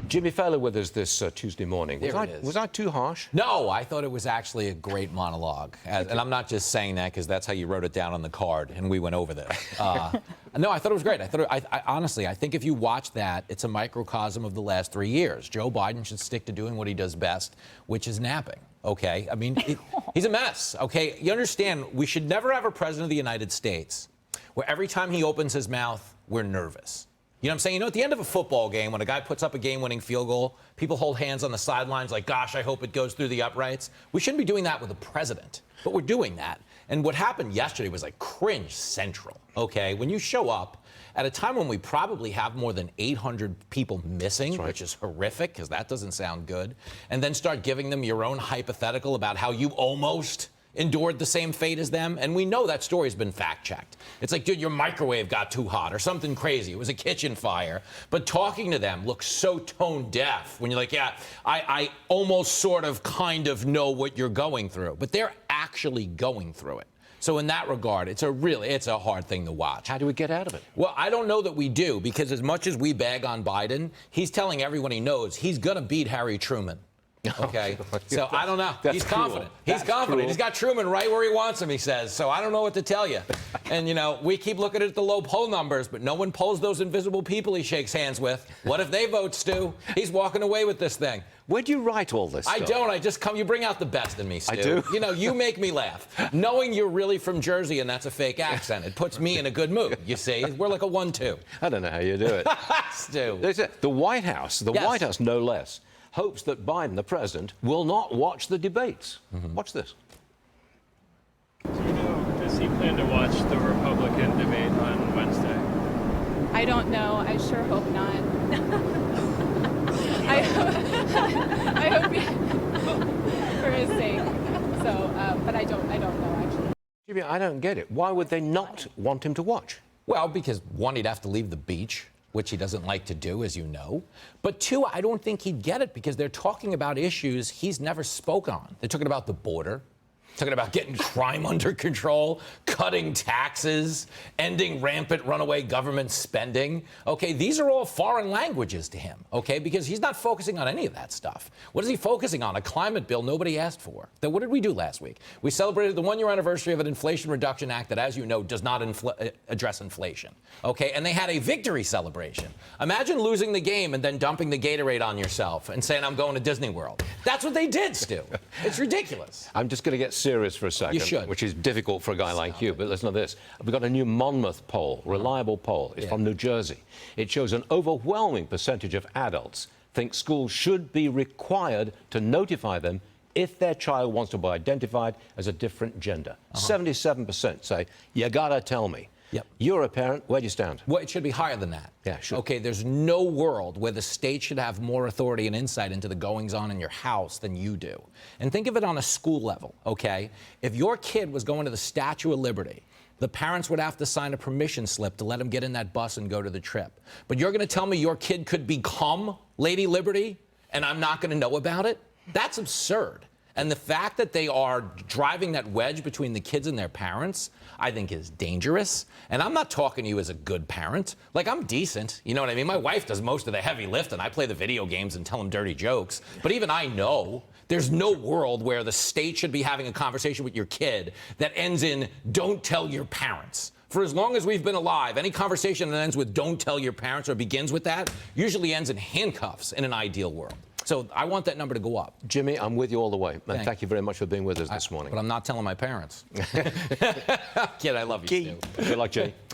Jimmy Failla with us this Tuesday morning. Was I too harsh? No, I thought it was actually a great monologue. And I'm not just saying that because that's how you wrote it down on the card, and we went over this. No, I thought it was great. Honestly, I think if you watch that, it's a microcosm of the last 3 years. Joe Biden should stick to doing what he does best, which is napping. Okay? I mean, he's a mess. Okay? You understand, we should never have a president of the United States where every time he opens his mouth, we're nervous. You know what I'm saying? You know, at the end of a football game, when a guy puts up a game-winning field goal, people hold hands on the sidelines like, gosh, I hope it goes through the uprights. We shouldn't be doing that with the president, but we're doing that. And what happened yesterday was like cringe central, okay? When you show up at a time when we probably have more than 800 people missing, which is horrific because that doesn't sound good, and then start giving them your own hypothetical about how you almost endured the same fate as them, and we know that story's been fact-checked. It's like, dude, your microwave got too hot or something crazy. It was a kitchen fire. But talking to them looks so tone-deaf when you're like, yeah, I almost sort of kind of know what you're going through. But they're actually going through it. So in that regard, it's a hard thing to watch. How do we get out of it? Well, I don't know that we do, because as much as we bag on Biden, he's telling everyone he knows he's going to beat Harry Truman. Okay, so I don't know. He's confident. He's confident. Cruel. He's got Truman right where he wants him, he says. So I don't know what to tell you. And, you know, we keep looking at the low poll numbers, but no one polls those invisible people he shakes hands with. What if they vote, Stu? He's walking away with this thing. Where'd you write all this stuff? I don't. I just come. You bring out the best in me, Stu. I do? You know, you make me laugh. Knowing you're really from Jersey and that's a fake accent, it puts me in a good mood, you see. We're like a 1-2. I don't know how you do it. Stu. The White House, White House no less, hopes that Biden, the president, will not watch the debates. Watch this. Do you know, does he plan to watch the Republican debate on Wednesday? I don't know. I sure hope not. I hope he, for his sake. So, but I don't know, actually. Jimmy, I don't get it. Why would they not want him to watch? Well, because one, he'd have to leave the beach, which he doesn't like to do, as you know. But two, I don't think he'd get it because they're talking about issues he's never spoke on. They're talking about the border, talking about getting crime under control, cutting taxes, ending rampant runaway government spending. Okay, these are all foreign languages to him, okay, because he's not focusing on any of that stuff. What is he focusing on? A climate bill nobody asked for. Then what did we do last week? We celebrated the one-year anniversary of an Inflation Reduction Act that, as you know, does not address inflation, okay, and they had a victory celebration. Imagine losing the game and then dumping the Gatorade on yourself and saying, I'm going to Disney World. That's what they did, Stu. It's ridiculous. I'm just going to get serious for a second, You should. which is difficult for a guy like you, but listen to this. We've got a new Monmouth poll, reliable poll. It's from New Jersey. It shows an overwhelming percentage of adults think schools should be required to notify them if their child wants to be identified as a different gender. 77% say, you gotta tell me. Yep. You're a parent, where do you stand? Well, it should be higher than that. Yeah, sure. Okay, there's no world where the state should have more authority and insight into the goings-on in your house than you do. And think of it on a school level, okay? If your kid was going to the Statue of Liberty, the parents would have to sign a permission slip to let him get in that bus and go to the trip. But you're going to tell me your kid could become Lady Liberty and I'm not going to know about it? That's absurd. And the fact that they are driving that wedge between the kids and their parents, I think is dangerous. And I'm not talking to you as a good parent. Like, I'm decent. You know what I mean? My wife does most of the heavy lifting. I play the video games and tell them dirty jokes. But even I know there's no world where the state should be having a conversation with your kid that ends in, don't tell your parents. For as long as we've been alive, any conversation that ends with don't tell your parents or begins with that usually ends in handcuffs in an ideal world. So I want that number to go up. Jimmy, I'm with you all the way. And thank you very much for being with us this morning. But I'm not telling my parents. Kid, I love you, Stu. Good luck, Jay.